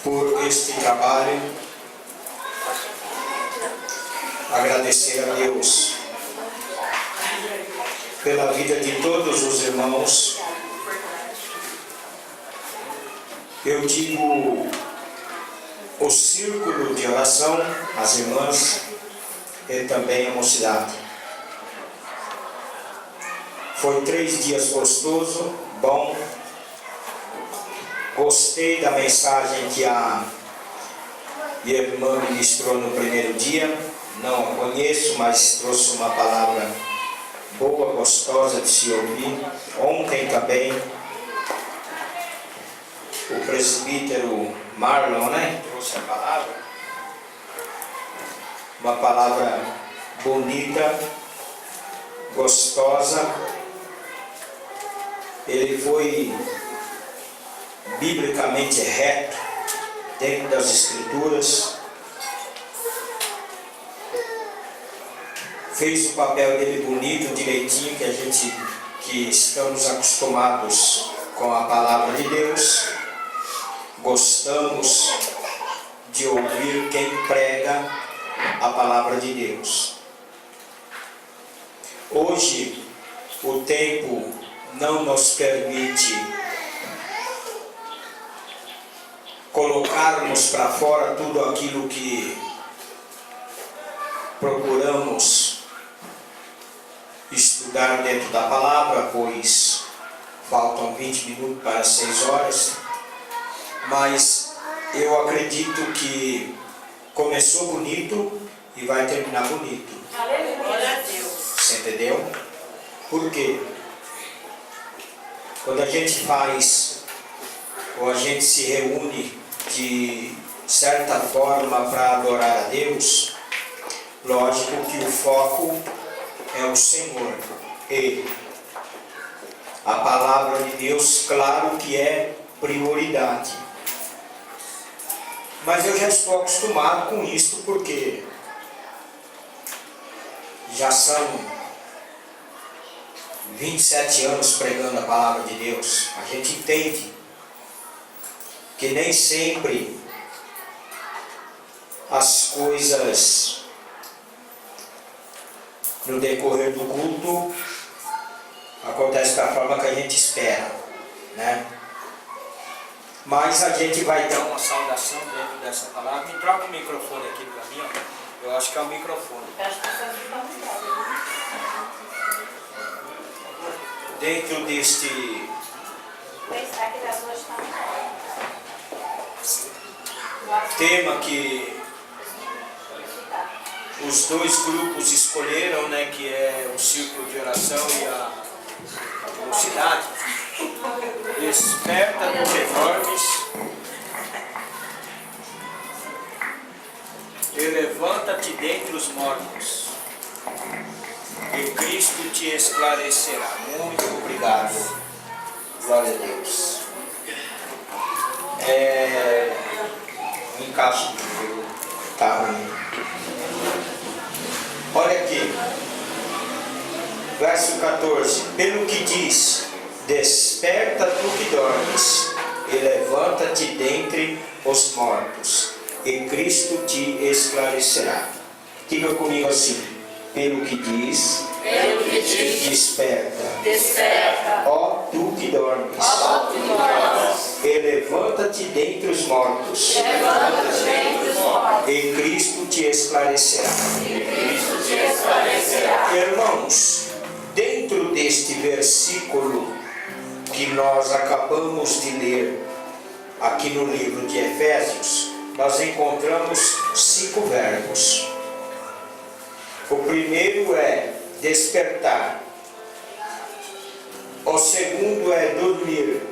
por este trabalho, agradecer a Deus pela vida de todos os irmãos. Eu digo o círculo de oração, as irmãs e também a mocidade. Foi 3 dias gostoso, bom. Gostei da mensagem que a irmã ministrou no primeiro dia. Não a conheço, mas trouxe uma palavra boa, gostosa de se ouvir. Ontem também o presbítero Marlon, trouxe a palavra. Uma palavra bonita, gostosa. Ele foi biblicamente reto dentro das Escrituras. Fez o papel dele bonito, direitinho, que estamos acostumados com a palavra de Deus. Gostamos de ouvir quem prega a palavra de Deus. Hoje, o tempo não nos permite colocarmos para fora tudo aquilo que procuramos estudar dentro da palavra, pois faltam 20 minutos para 6 horas, mas eu acredito que começou bonito e vai terminar bonito. Aleluia a Deus. Você entendeu? Por quê? Quando a gente faz, ou a gente se reúne de certa forma para adorar a Deus, lógico que o foco é o Senhor, Ele. A palavra de Deus, claro que é prioridade. Mas eu já estou acostumado com isso, porque já são 27 anos pregando a palavra de Deus. A gente entende que nem sempre as coisas no decorrer do culto acontecem da forma que a gente espera, né? Mas a gente vai dar uma saudação dentro dessa palavra. Me troca o microfone aqui para mim, ó. Eu acho que é o microfone. Dentro deste tema que os dois grupos escolheram, que é o círculo de oração e a mocidade, desperta dos enormes e levanta-te dentre os mortos, e Cristo te esclarecerá. Muito obrigado. Glória a Deus. O encaixe está ruim. Olha aqui. Verso 14. Pelo que diz: desperta tu que dormes, e levanta-te dentre os mortos, e Cristo te esclarecerá. Diga comigo assim: pelo que diz, desperta, ó tu que dormes, e levanta-te dentre os mortos, e Cristo te esclarecerá. Irmãos, dentro deste versículo que nós acabamos de ler aqui no livro de Efésios, nós encontramos 5 verbos. O primeiro é despertar. O segundo é dormir.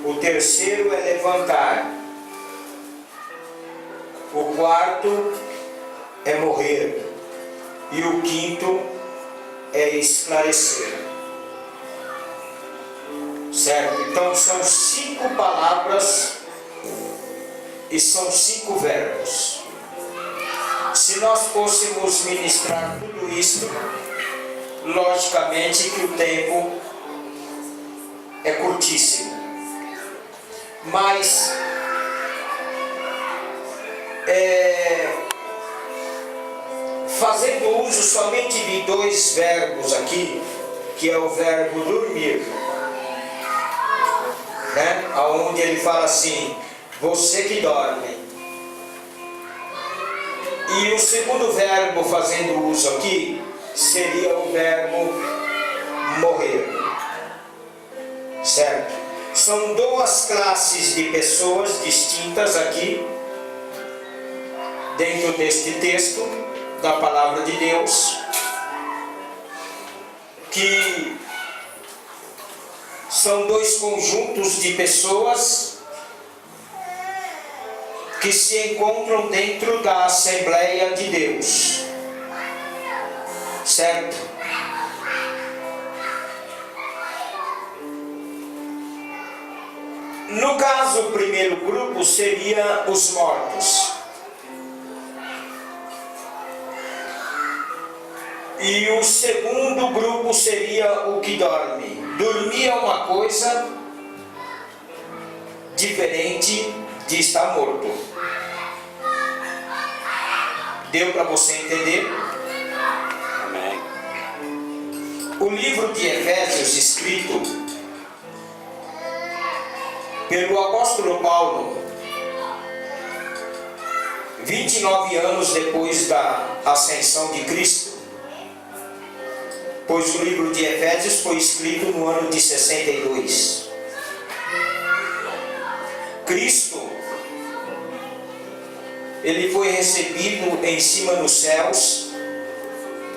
O terceiro é levantar. O quarto é morrer. E o quinto é esclarecer. Certo? Então são 5 palavras e são 5 verbos. Se nós fôssemos ministrar tudo isso, logicamente que o tempo é curtíssimo. Mas fazendo uso somente de dois verbos aqui, que é o verbo dormir, né? Onde ele fala assim, você que dorme. E o segundo verbo fazendo uso aqui seria o verbo morrer, certo? São duas classes de pessoas distintas aqui dentro deste texto da palavra de Deus, que são dois conjuntos de pessoas que se encontram dentro da Assembleia de Deus, certo? No caso, o primeiro grupo seria os mortos. E o segundo grupo seria o que dorme. Dormir é uma coisa diferente de estar morto. Deu para você entender? Amém. O livro de Efésios, escrito pelo apóstolo Paulo, 29 anos depois da ascensão de Cristo, pois o livro de Efésios foi escrito no ano de 62. Cristo, ele foi recebido em cima nos céus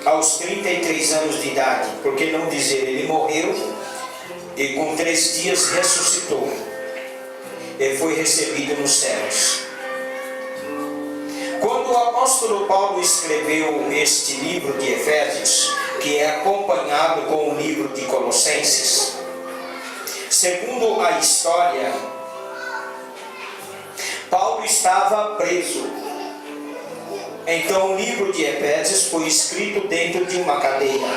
aos 33 anos de idade, por que não dizer, ele morreu e com 3 dias ressuscitou. Ele foi recebido nos céus. Quando o apóstolo Paulo escreveu este livro de Efésios, que é acompanhado com o livro de Colossenses, segundo a história, Paulo estava preso. Então o livro de Efésios foi escrito dentro de uma cadeia.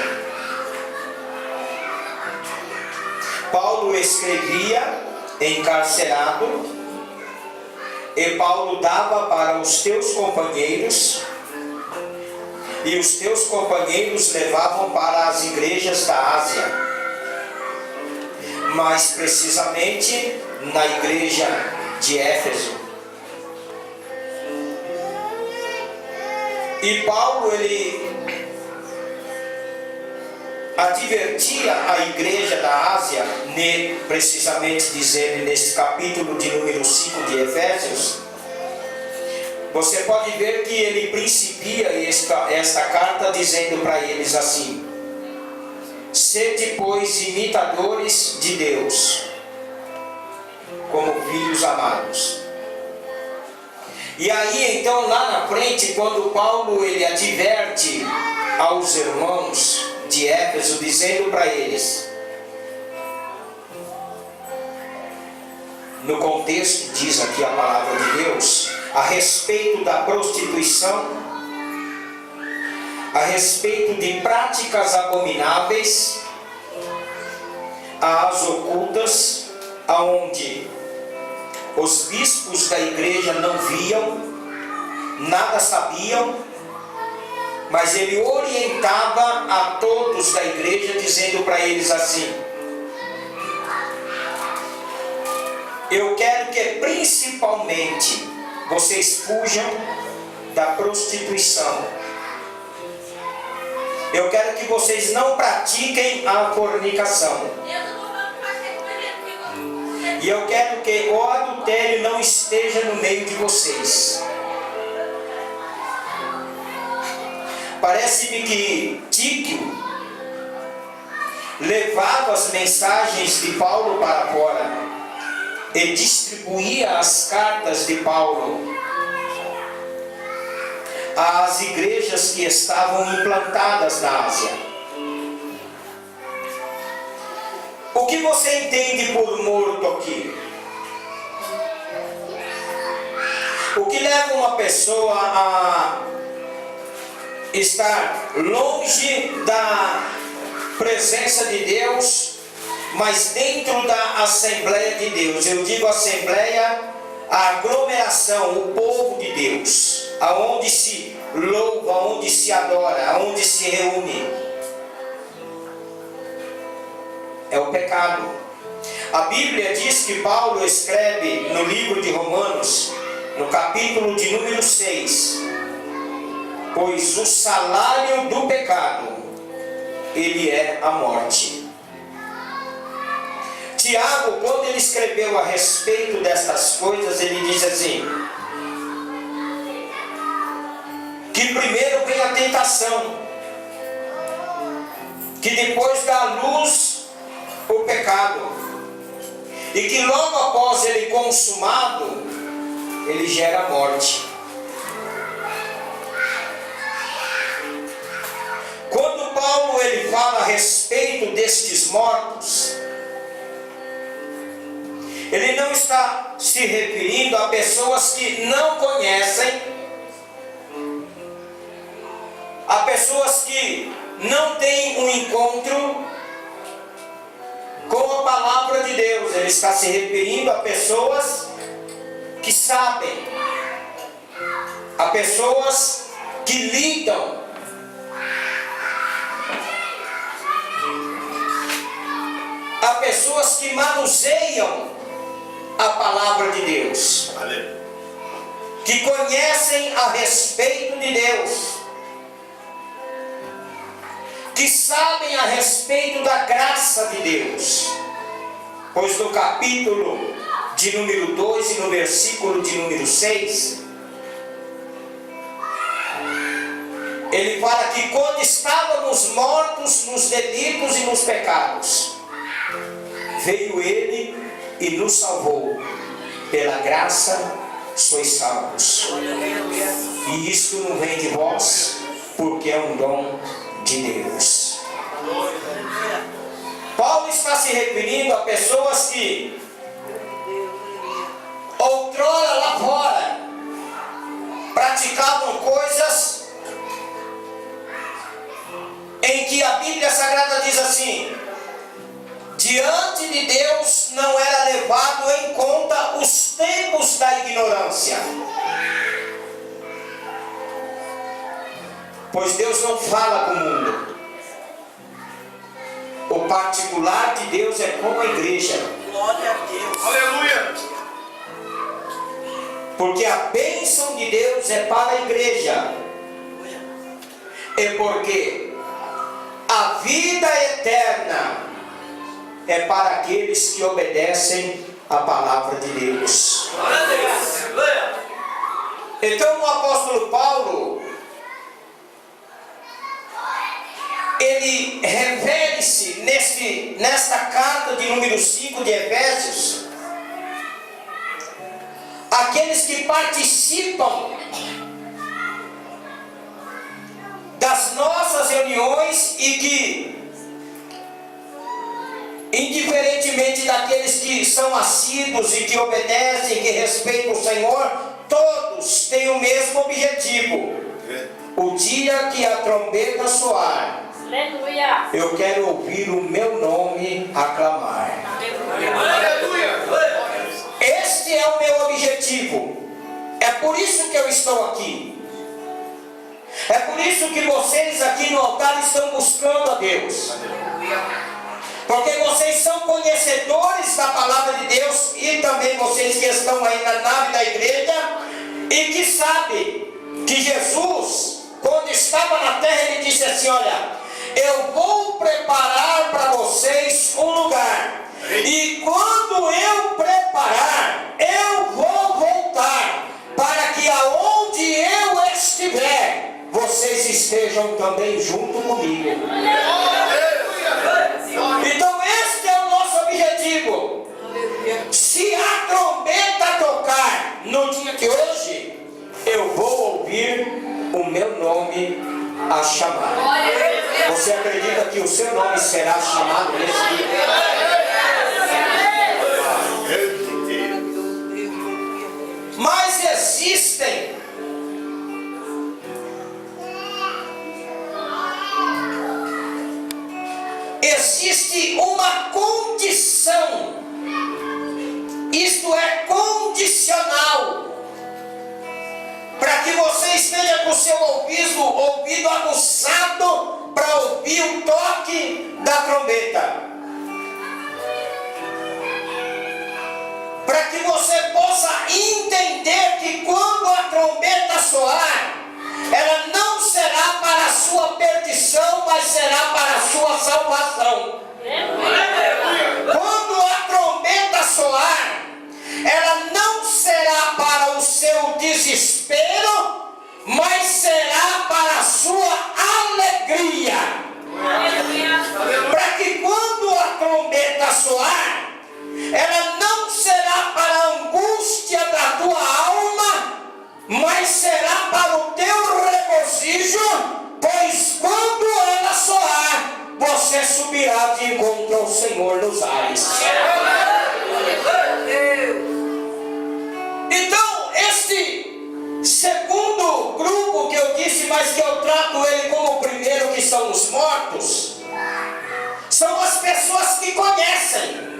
Paulo escrevia encarcerado, e Paulo dava para os teus companheiros, e os teus companheiros levavam para as igrejas da Ásia, mais precisamente na igreja de Éfeso. E Paulo, ele advertia a igreja da Ásia, precisamente dizendo neste capítulo de número 5 de Efésios. Você pode ver que ele principia esta carta dizendo para eles assim: sede, pois, imitadores de Deus, como filhos amados. E aí então lá na frente, quando Paulo ele adverte aos irmãos de Éfeso, dizendo para eles, no contexto diz aqui a palavra de Deus, a respeito da prostituição, a respeito de práticas abomináveis, as ocultas, aonde os bispos da igreja não viam, nada sabiam, mas ele orientava a todos da igreja, dizendo para eles assim: eu quero que principalmente vocês fujam da prostituição. Eu quero que vocês não pratiquem a fornicação. E eu quero que o adultério não esteja no meio de vocês. Parece-me que Tíquio levava as mensagens de Paulo para fora e distribuía as cartas de Paulo às igrejas que estavam implantadas na Ásia. O que você entende por morto aqui? O que leva uma pessoa a estar longe da presença de Deus, mas dentro da Assembleia de Deus? Eu digo Assembleia a aglomeração, o povo de Deus, aonde se louva, aonde se adora, aonde se reúne, é o pecado. A Bíblia diz que Paulo escreve no livro de Romanos, no capítulo de número 6, pois o salário do pecado, ele é a morte. Tiago, quando ele escreveu a respeito destas coisas, ele diz assim, que primeiro vem a tentação, que depois dá à luz o pecado, e que logo após ele consumado, ele gera a morte. Quando Paulo ele fala a respeito destes mortos, ele não está se referindo a pessoas que não conhecem, a pessoas que não têm um encontro com a palavra de Deus. Ele está se referindo a pessoas que sabem, a pessoas que lidam, a pessoas que manuseiam a palavra de Deus, que conhecem a respeito de Deus, que sabem a respeito da graça de Deus. Pois no capítulo de número 2 e no versículo de número 6, ele fala que quando estávamos mortos nos delitos e nos pecados, veio ele e nos salvou. Pela graça sois salvos. E isto não vem de vós, porque é um dom de Deus. Paulo está se referindo a pessoas que outrora lá fora praticavam coisas em que a Bíblia Sagrada diz assim: diante de Deus não era levado em conta os tempos da ignorância. Pois Deus não fala com o mundo. O particular de Deus é como a igreja. Glória a Deus. Aleluia. Porque a bênção de Deus é para a igreja. É porque a vida eterna é para aqueles que obedecem a palavra de Deus. Então o apóstolo Paulo, ele refere-se nesta carta de número 5 de Efésios, aqueles que participam das nossas reuniões e que, indiferentemente daqueles que são assíduos e que obedecem, que respeitam o Senhor, todos têm o mesmo objetivo. O dia que a trombeta soar, Aleluia. eu quero ouvir o meu nome aclamar. Aleluia. Este é o meu objetivo. É por isso que eu estou aqui. É por isso que vocês aqui no altar estão buscando a Deus. Porque vocês são conhecedores da palavra de Deus, e também vocês que estão aí na nave da igreja e que sabem que Jesus, quando estava na terra, ele disse assim: olha, eu vou preparar para vocês um lugar, e quando eu preparar, eu vou voltar, para que aonde eu estiver, vocês estejam também junto comigo. Então este é o nosso objetivo. Se a trombeta tocar no dia de hoje, eu vou ouvir o meu nome a chamar. Você acredita que o seu nome será chamado nesse dia? Mas existe uma condição, isto é condicional. que você esteja com o seu ouvido aguçado para ouvir o toque da trombeta. Para que você possa entender que quando a trombeta soar, ela não será para a sua perdição, mas será para a sua salvação. Quando a trombeta soar, ela não será para o seu desespero, mas será para a sua alegria. Para que quando a trombeta soar, ela não será para a angústia da tua alma, mas será para o teu regozijo, pois quando ela soar, você subirá de encontro ao Senhor nos ares. Então, este segundo grupo que eu disse, mas que eu trato ele como o primeiro, que são os mortos, são as pessoas que conhecem,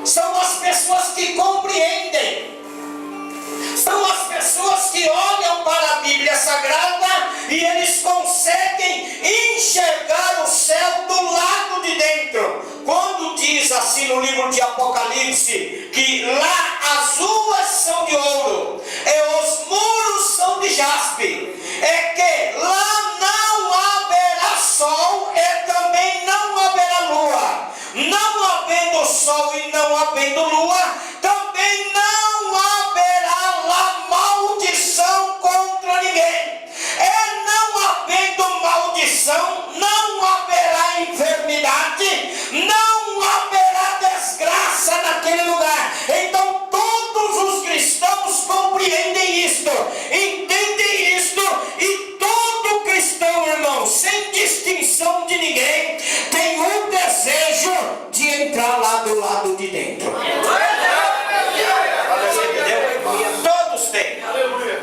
são as pessoas que compreendem, são as pessoas que olham para a Bíblia Sagrada e eles conseguem enxergar o céu do lado de dentro. Quando diz assim no livro de Apocalipse, que lá as ruas são de ouro e os muros são de jaspe, é que lá não haverá sol e também não haverá lua. Não havendo sol e não havendo lua, também não haverá lá maldição contra ninguém. E não havendo maldição, não haverá enfermidade, não haverá desgraça naquele lugar. Então todos os cristãos compreendem isto, entendem isto, e todo cristão, irmão, sem distinção de ninguém, tem um desejo de entrar lá do lado de dentro. Todos têm.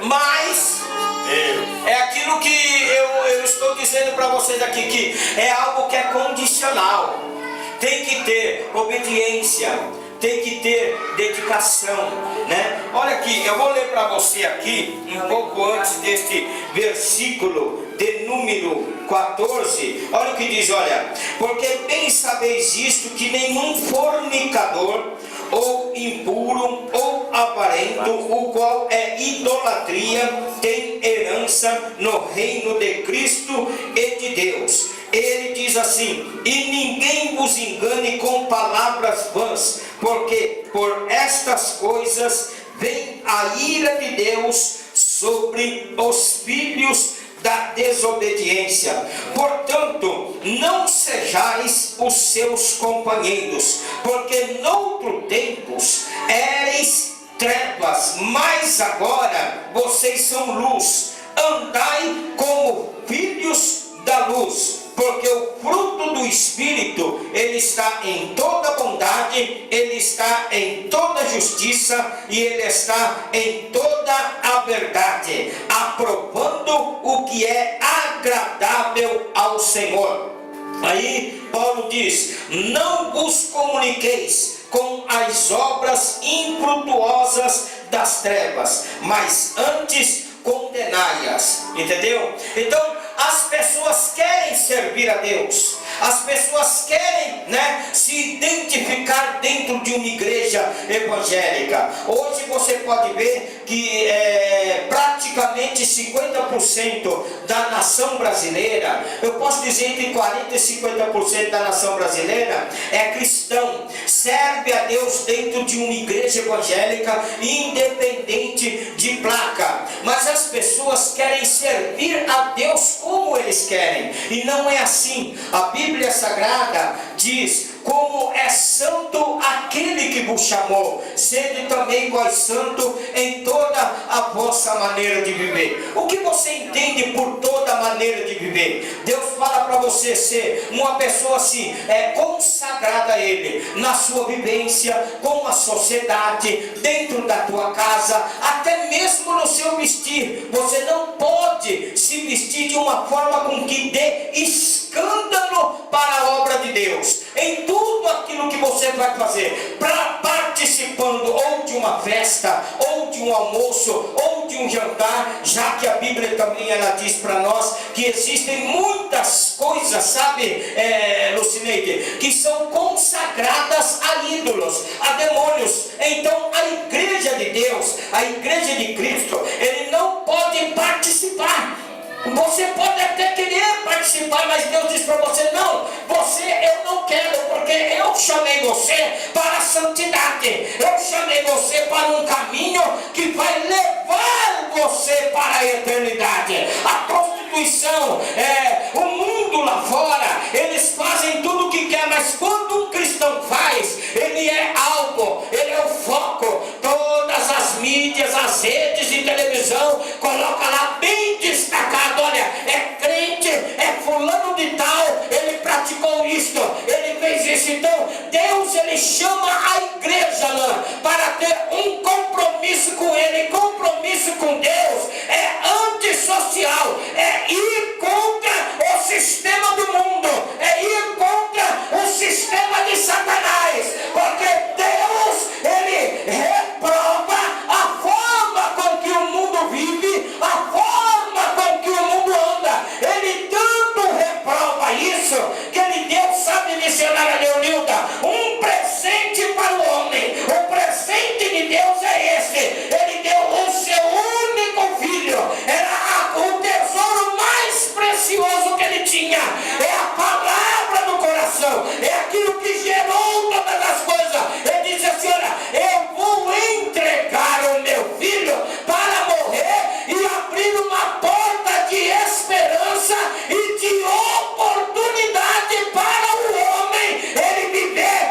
Mas é aquilo que eu estou dizendo para vocês aqui, que é algo que é condicional. Tem que ter obediência, tem que ter dedicação, né? Olha aqui, eu vou ler para você aqui, um pouco antes deste versículo de número 14, olha o que diz, olha: porque bem sabeis isto, que nenhum fornicador, ou impuro, ou avarento, o qual é idolatria, tem herança no reino de Cristo e de Deus. Ele diz assim: e ninguém vos engane com palavras vãs, porque por estas coisas vem a ira de Deus sobre os filhos da desobediência. Portanto, não sejais os seus companheiros, porque noutro tempos éreis trevas, mas agora vocês são luz. Andai como filhos da luz, porque o fruto do Espírito, ele está em toda bondade, ele está em toda justiça e ele está em toda a verdade, aprovando o que é agradável ao Senhor. Aí Paulo diz: não vos comuniqueis com as obras infrutuosas das trevas, mas antes condenai-as. Entendeu? Então as pessoas querem servir a Deus, as pessoas querem, se identificar dentro de uma igreja evangélica. Hoje você pode ver que praticamente 50% da nação brasileira, eu posso dizer entre 40% e 50% da nação brasileira é cristão, serve a Deus dentro de uma igreja evangélica, independente de placa. Mas as pessoas querem servir a Deus como eles querem, e não é assim. A Bíblia Sagrada diz: como é santo aquele que vos chamou, sede também vós santo em toda a vossa maneira de viver. O que você entende por toda maneira de viver? Deus fala para você ser uma pessoa assim, consagrada a Ele, na sua vivência com a sociedade, dentro da tua casa, até mesmo no seu vestir. Você não pode se vestir de uma forma com que dê escândalo para a obra de Deus. Em tudo aquilo que você vai fazer, para participando ou de uma festa, ou de um almoço, ou de um jantar, já que a Bíblia também ela diz para nós que existem muitas coisas, sabe, Lucineide, que são consagradas a ídolos, a demônios. Então a igreja de Deus, a igreja de Cristo, ele não pode participar. Você pode até querer participar, mas Deus diz para você: não, eu não quero, porque eu chamei você para a santidade, eu chamei você para um caminho que vai levar você para a eternidade. A prostituição, o mundo lá fora, eles fazem tudo o que quer, mas quando um cristão faz, ele é alvo, ele é o foco. Todas as mídias, as redes de televisão, coloca lá bem destacado: olha, é crente, é fulano de tal, ele praticou isto, ele fez isso. Então Deus, ele chama a igreja para ter um compromisso com ele. Compromisso com Deus é antissocial, é ir contra o sistema do mundo, é ir contra o sistema de Satanás, porque Deus, ele reprova a forma com que o mundo vive, a forma com que o mundo anda. Ele tanto reprova isso, que ele deu, sabe, missionária Leonilda, um presente para o homem. O presente de Deus é esse: ele deu o seu único filho. Era o tesouro mais precioso que ele tinha, é a palavra do coração, é aquilo que gerou todas as coisas. Ele disse assim: olha, eu vou entregar o meu filho para morrer e abrir uma porta de esperança e de oportunidade para o homem ele viver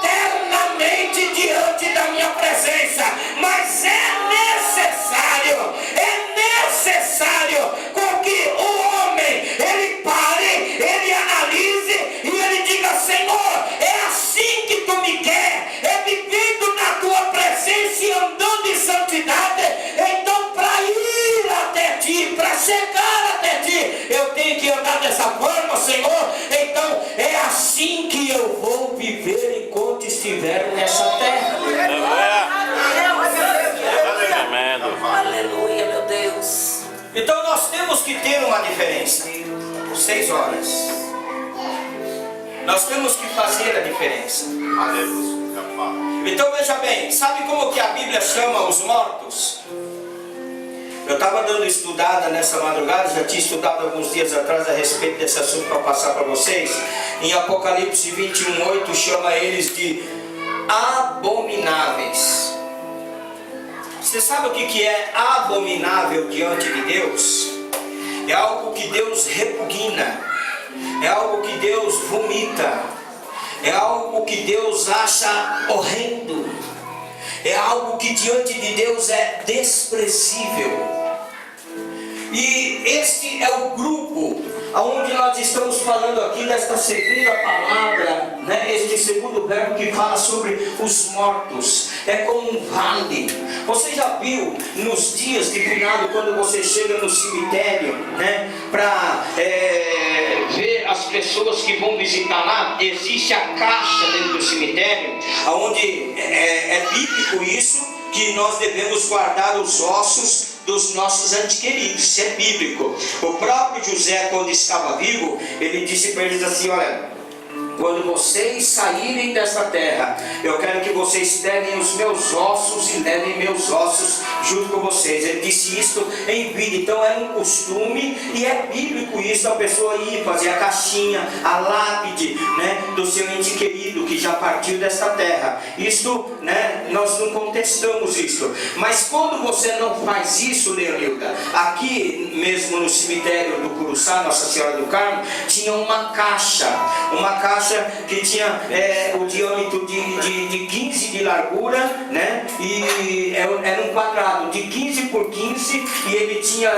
eternamente diante da minha presença. Mas é necessário com que o homem, ele pare, ele analise e ele diga: Senhor, é assim que tu me quer, é vivendo na tua presença e andando em santidade. Então, para ir até ti, para chegar até ti, eu tenho que andar dessa forma, Senhor. Então é assim que eu vou viver enquanto estiver nessa terra. Aleluia, meu Deus. Então nós temos que ter uma diferença. 6 horas. Nós temos que fazer a diferença. Então veja bem, sabe como que a Bíblia chama os mortos? Eu estava dando estudada nessa madrugada, já tinha estudado alguns dias atrás a respeito desse assunto para passar para vocês. Em Apocalipse 21:8 chama eles de abomináveis. Você sabe o que é abominável diante de Deus? É algo que Deus repugna, é algo que Deus vomita, é algo que Deus acha horrendo, é algo que diante de Deus é desprezível. E este é o grupo onde nós estamos falando aqui desta segunda palavra, né? Este segundo verbo que fala sobre os mortos. É como um vale. Você já viu nos dias de finado, quando você chega no cemitério, né, para ver as pessoas que vão visitar lá? Existe a caixa dentro do cemitério, onde é bíblico isso, que nós devemos guardar os ossos dos nossos entes queridos. Isso é bíblico. O próprio José, quando estava vivo, ele disse para eles assim: olha, quando vocês saírem dessa terra, eu quero que vocês peguem os meus ossos e levem meus ossos junto com vocês. Ele disse isso em vida. Então é um costume e é bíblico isso, a pessoa ir fazer a caixinha, a lápide, né, do seu ente querido que já partiu desta terra. Isto, né, nós não contestamos isso. Mas quando você não faz isso, Leonilda, aqui mesmo no cemitério do Curuçá, Nossa Senhora do Carmo, tinha uma caixa que tinha o diâmetro de 15 de largura, né? E era um quadrado de 15 por 15 e ele tinha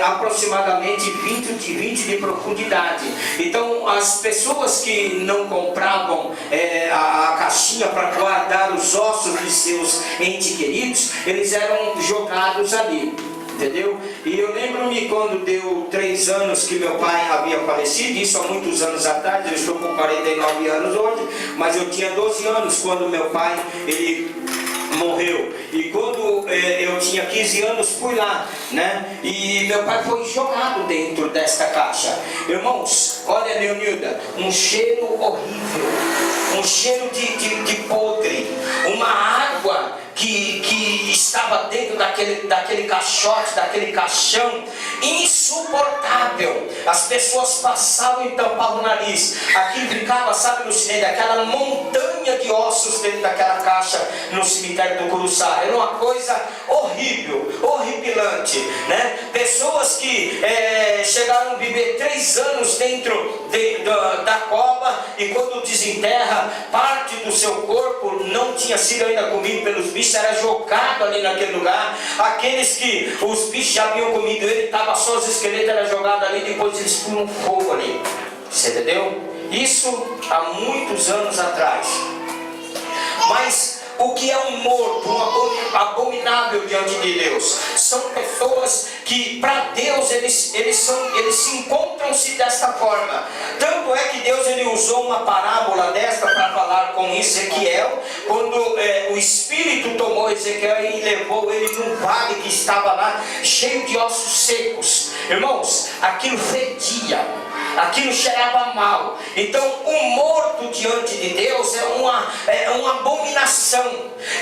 aproximadamente 20 de profundidade. Então as pessoas que não compravam a caixinha para guardar os ossos de seus entes queridos, eles eram jogados ali. entendeu? E eu lembro-me quando deu 3 anos que meu pai havia falecido, isso há muitos anos atrás, eu estou com 49 anos hoje, mas eu tinha 12 anos quando meu pai, ele morreu. E quando eu tinha 15 anos, fui lá, né? E meu pai foi jogado dentro desta caixa. Irmãos, olha, Leonilda, um cheiro horrível, um cheiro de podre, uma água que estava dentro daquele caixote, daquele caixão, insuportável. As pessoas passavam e tampavam o nariz. Aquilo ficava, sabe, no cinema, aquela montanha de ossos dentro daquela caixa no cemitério do Curuçá. Era uma coisa horrível, horripilante, né? Pessoas que chegaram a viver 3 anos dentro da cova, e quando desenterra, parte do seu corpo não tinha sido ainda comido pelos bichos, era jogado ali naquele lugar. Aqueles que os bichos já haviam comido ele, estava só os esqueletos, era jogado ali, depois eles punham fogo ali. Você entendeu? Isso há muitos anos atrás. Mas o que é um morto, um abominável diante de Deus? São pessoas que para Deus eles se encontram-se desta forma. Tanto é que Deus ele usou uma parábola desta para falar com Ezequiel, quando o Espírito tomou Ezequiel e levou ele num vale que estava lá cheio de ossos secos. Irmãos, aquilo fedia, aquilo cheirava mal. Então um morto diante de Deus é uma abominação.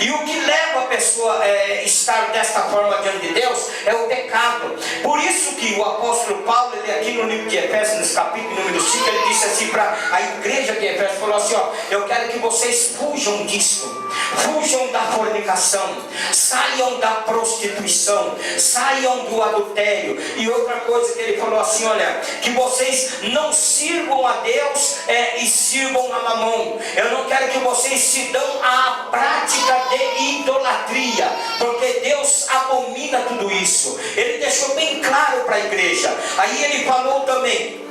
E o que leva a pessoa a estar desta forma diante de Deus é o pecado. Por isso que o apóstolo Paulo, ele aqui no livro de Efésios, capítulo número 5, ele disse assim para a igreja de Efésios, falou assim, ó: eu quero que vocês fujam disso, fujam da fornicação, saiam da prostituição, saiam do adultério. E outra coisa que ele falou assim, olha, que vocês não sirvam a Deus e sirvam a Mamon. Eu não quero que vocês se dão à prática de idolatria, porque Deus abomina tudo isso. Ele deixou bem claro para a igreja. Aí ele falou também,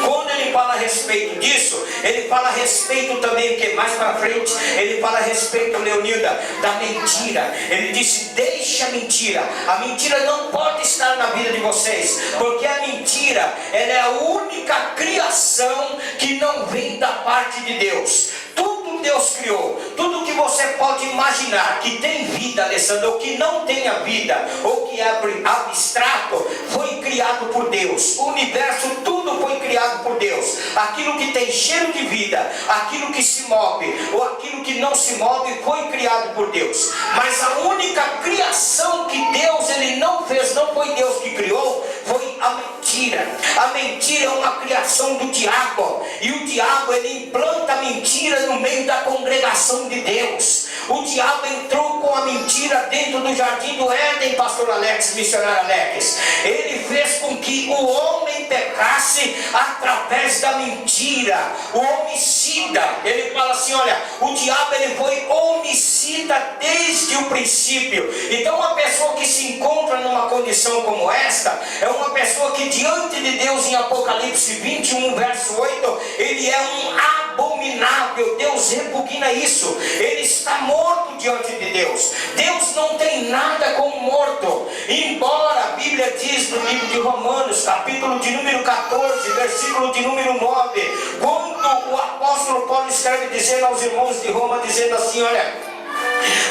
quando ele fala a respeito disso, ele fala a respeito também, que mais para frente, ele fala a respeito, Leonilda, da mentira. Ele disse, deixa a mentira. A mentira não pode estar na vida de vocês, porque a mentira, ela é a única criação que não vem da parte de Deus. Tudo Deus criou, tudo que você pode imaginar que tem vida, Alessandro, ou que não tenha vida, ou que é abstrato, foi criado por Deus. O universo, tudo foi criado por Deus. Aquilo que tem cheiro de vida, aquilo que se move, ou aquilo que não se move, foi criado por Deus. Mas a única criação que Deus ele não fez, não foi Deus que criou, foi a mentira. A mentira é uma criação do diabo, e o diabo ele implanta a mentira no meio da congregação de Deus. O diabo entrou com a mentira dentro do jardim do Éden, pastor Alex, missionário Alex. Ele fez com que o homem pecasse através da mentira. O homicida, ele fala assim, olha, o diabo ele foi homicida desde o princípio. Então uma pessoa que se encontra numa condição como esta, é uma pessoa que diante de Deus, em Apocalipse 21, verso 8, ele é um abominável. Deus repugna isso. Ele está morto diante de Deus. Deus não tem nada com morto. Embora a Bíblia diz no livro de Romanos, capítulo de número 14, versículo de número 9, quando o apóstolo Paulo escreve dizendo aos irmãos de Roma, dizendo assim, olha,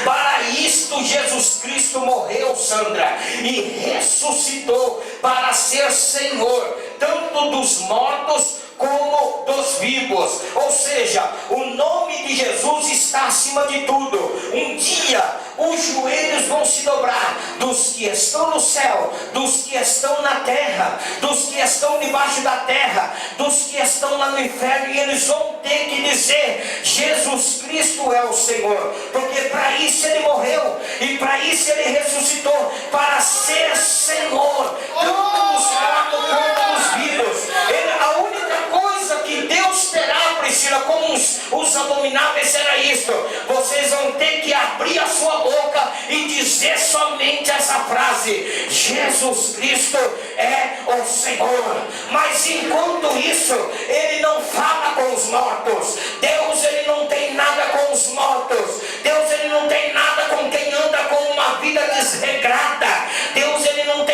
para isto Jesus Cristo morreu, Sandra, e ressuscitou para ser Senhor, tanto dos mortos como dos vivos. Ou seja, o nome de Jesus está acima de tudo. Um dia os joelhos vão se dobrar, dos que estão no céu, dos que estão na terra, dos que estão debaixo da terra, dos que estão lá no inferno, e eles vão ter que dizer, Jesus Cristo é o Senhor, porque para isso ele morreu, e para isso ele ressuscitou, para ser Senhor, tanto dos mortos como dos vivos. A única coisa que Deus terá, Priscila, como os abomináveis, era isto: vocês vão ter que abrir a sua boca e dizer somente essa frase, Jesus Cristo é o Senhor. Mas enquanto isso, ele não fala com os mortos. Deus ele não tem nada com os mortos. Deus ele não tem nada com quem anda com uma vida desregrada. Deus ele não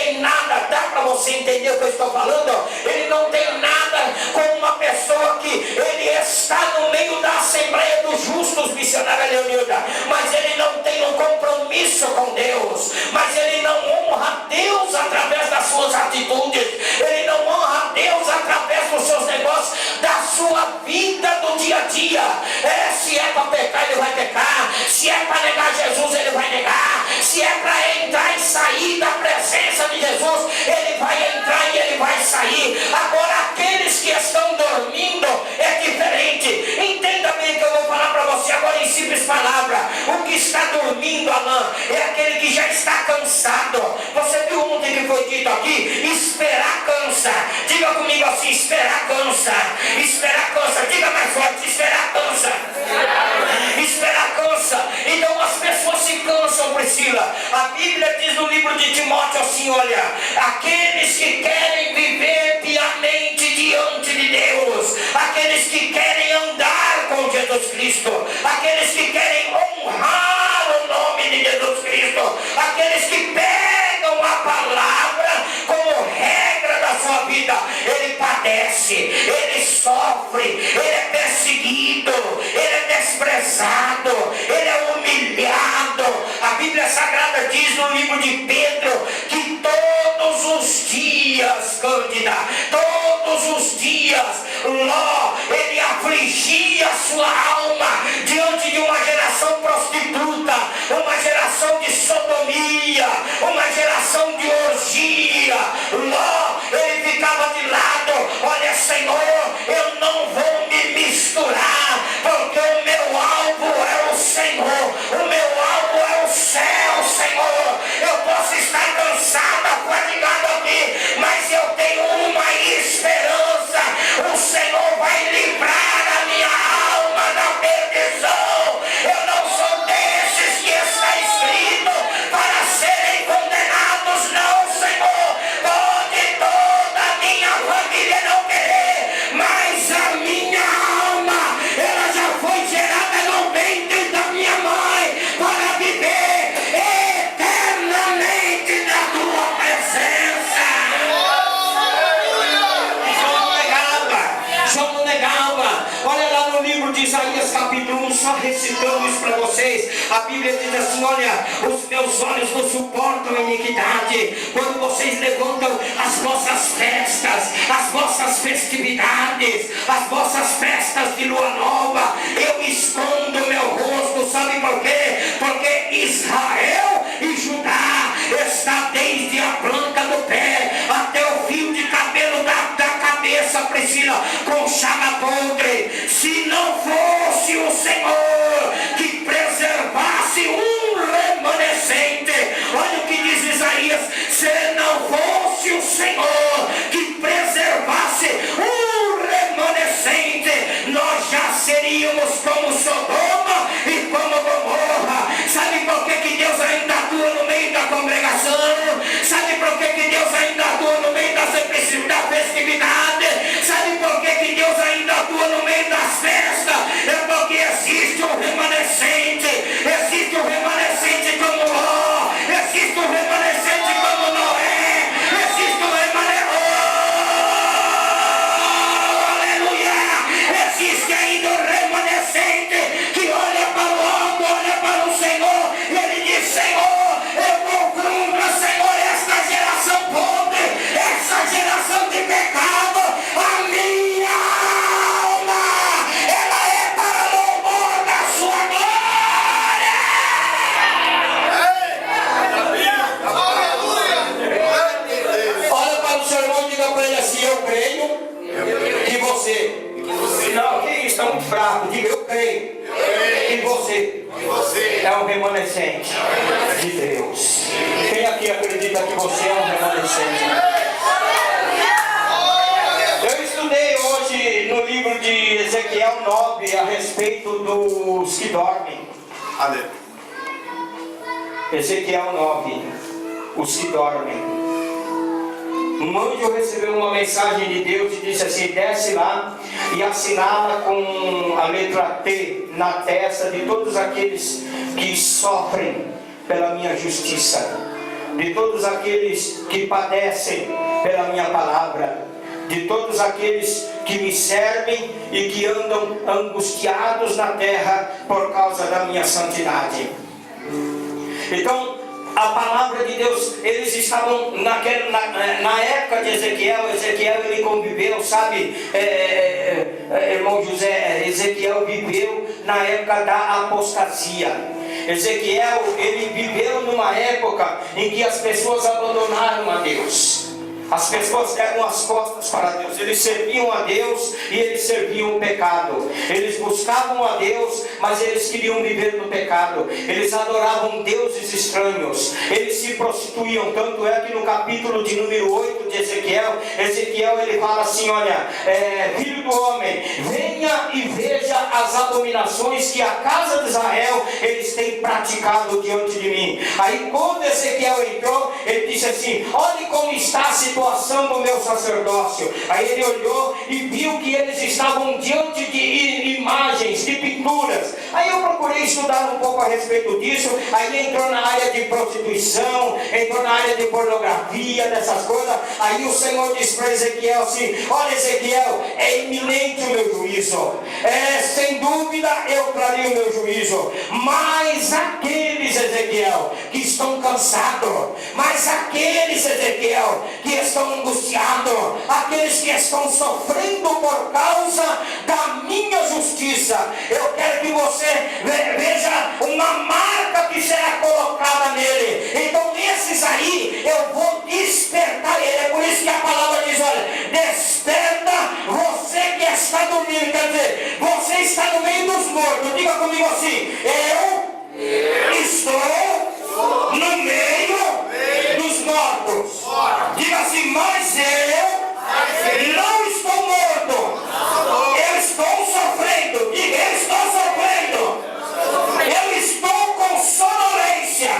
você entender o que eu estou falando. Ele não tem nada com uma pessoa que ele está no meio da Assembleia dos Justos, missionária Leonilda, mas ele não tem um compromisso com Deus, mas ele não honra Deus através das suas atitudes, ele não honra Deus através dos seus negócios, da sua vida do dia a dia. Se é para pecar, ele vai pecar. Se é para negar Jesus, ele vai negar. Se é para entrar e sair da presença de Jesus, ele vai entrar e ele vai sair. Agora, aqueles que estão dormindo é diferente. Entenda bem que eu vou falar para você agora em simples palavras. O que está dormindo, Alain, é aquele que já está cansado. Você viu ontem que foi dito aqui? Esperar cansa. Diga comigo assim: esperar cansa. Esperar cansa. Diga mais forte: esperar cansa. Esperar cansa. Então as pessoas se cansam, Priscila. A Bíblia diz no livro de Timóteo assim: olha, aqueles que querem viver piamente diante de Deus, aqueles que querem andar com Jesus Cristo, aqueles que querem honrar o nome de Jesus Cristo, aqueles que pegam a palavra como regra da sua vida, ele padece, ele sofre, ele é perseguido, ele é desprezado, ele é humilhado. A Bíblia Sagrada diz no livro de Pedro que todos os dias, Cândida, todos os dias, Ló, ele afligia sua alma diante de uma geração prostituta, uma geração de sodomia, uma geração de orgia. Ló, ele ficava de lado. Olha, Senhor, eu não vou me misturar, porque o meu alvo é o Senhor, o meu alvo é o céu, Senhor. Eu posso estar cansado, fadigado aqui, mas eu tenho uma esperança: o Senhor vai livrar a minha alma da perdição. Eu não sou desses que está escrito para serem condenados, não, Senhor. Pode toda a minha família não querer, mas a minha alma, ela já foi gerada no ventre da minha mãe para viver eternamente na tua presença. Só não negava. Olha lá no livro de Isaías capítulo 1, só recitando isso para vocês. A Bíblia diz assim: olha, os meus olhos não suportam a iniquidade. Quando vocês levantam as vossas festas, as vossas festividades, as vossas festas de lua nova, eu escondo meu rosto. Sabe por quê? Porque Israel e Judá está desde a planta do pé até o fio de cabelo da cabeça, Priscila, com chaga podre. Se não fosse o Senhor que preservasse um remanescente, olha o que diz Isaías: se não fosse o Senhor que preservasse um remanescente, nós já seríamos como Sodoma e como Gomorra. Sabe por que Deus ainda atua no meio da congregação? Sabe por que Deus ainda atua no meio da festividade? Sabe por que Deus ainda atua no meio das festas? É porque existe um remanescente, existe um remanescente como Ló, existe um remanescente como Noé, existe um remanescente, aleluia, existe ainda um remanescente que olha para o alto, olha para o Senhor, e ele diz: Senhor, eu vou contra, Senhor, esta geração podre, essa geração de pecado. A minha alma, ela é para louvor da sua glória. Olha para o seu irmão e diga para ele assim: eu creio que você. Não, que isso, está muito fraco. Diga: eu creio que você é um remanescente de Deus. Quem aqui acredita que você é um remanescente? Eu estudei hoje no livro de Ezequiel 9 a respeito dos que dormem. Ezequiel 9, os que dormem. Um anjo recebeu uma mensagem de Deus e disse assim: desce lá e assinala com a letra T na testa de todos aqueles que sofrem pela minha justiça, de todos aqueles que padecem pela minha palavra, de todos aqueles que me servem e que andam angustiados na terra por causa da minha santidade. Então, a palavra de Deus, eles estavam na época de Ezequiel ele conviveu, sabe, irmão José, Ezequiel viveu na época da apostasia. Ezequiel, ele viveu numa época em que as pessoas abandonaram a Deus. As pessoas deram as costas para Deus. Eles serviam a Deus e eles serviam o pecado. Eles buscavam a Deus, mas eles queriam viver no pecado. Eles adoravam deuses estranhos. Eles se prostituíam. Tanto é que no capítulo de número 8 de Ezequiel ele fala assim: olha, filho do homem, venha e veja as abominações que a casa de Israel eles têm praticado diante de mim. Aí quando Ezequiel entrou, ele disse assim: olhe como está a situação do meu sacerdócio. Aí ele olhou e viu que eles estavam diante de imagens, de pinturas. Aí eu procurei estudar um pouco a respeito disso. Aí entrou na área de prostituição, entrou na área de pornografia, dessas coisas. Aí o Senhor disse para Ezequiel assim: olha, Ezequiel, é iminente o meu juízo, sem dúvida eu trarei o meu juízo, mas aqueles, Ezequiel, que estão cansados, mas aqueles, Ezequiel, que estão angustiados, aqueles que estão sofrendo por causa da minha justiça, eu quero que você veja uma marca que será colocada nele. Então esses aí eu vou despertar ele. É por isso que a palavra diz: olha, desperta você que está dormindo. Quer dizer, você está no meio dos mortos. Diga comigo assim: eu estou no meio dos mortos. Diga assim: mas eu não estou morto, eu estou sofrendo. Diga: eu estou sofrendo, eu estou com sonolência.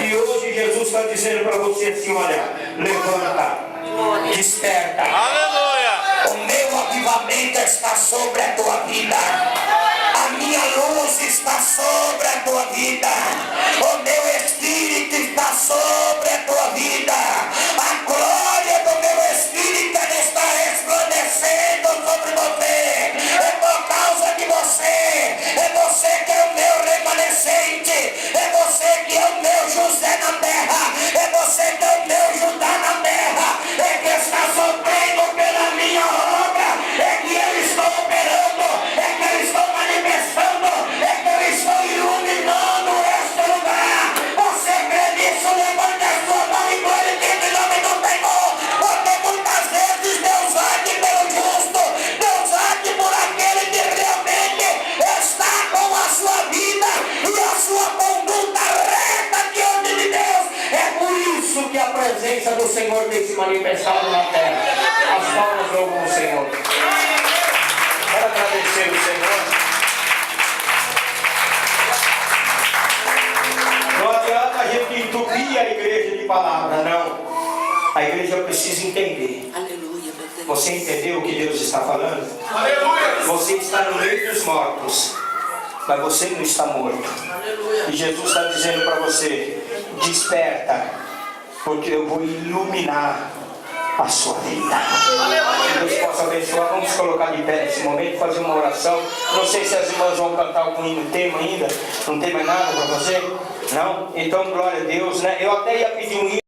E hoje Jesus está dizendo para você assim: olha, levanta, desperta. Aleluia! O meu avivamento está sobre a tua vida. A minha luz está sobre a tua vida. O meu Espírito está sobre a tua vida. A glória do meu Espírito está resplandecendo sobre você. É por causa de você. É você que é o meu remanescente. É você que é o meu José na terra. É você que é o meu Judá na terra. É que está sofrendo pela minha obra. É que eu estou operando. É que eu estou manifestando. É que eu estou iluminando este lugar. Você crê nisso? Levante a sua mão e glorifique o nome do Senhor. Porque muitas vezes Deus age pelo justo. Deus age por aquele que realmente está com a sua vida e a sua conduta reta diante de Deus. É por isso que a presença do Senhor tem se manifestado na terra. As palmas louvam o Senhor. Quero agradecer o Senhor. Não adianta a gente entupir a igreja de palavra, não. A igreja precisa entender. Aleluia, meu Deus. Você entendeu o que Deus está falando? Aleluia! Você está no meio dos mortos, mas você não está morto. Aleluia. E Jesus está dizendo para você: desperta, porque eu vou iluminar a sua vida. Que Deus possa abençoar. Vamos colocar de pé nesse momento, fazer uma oração. Não sei se as irmãs vão cantar algum hino tema ainda. Não tem mais nada para fazer? Não? Então glória a Deus, né? Eu até ia pedir um hino.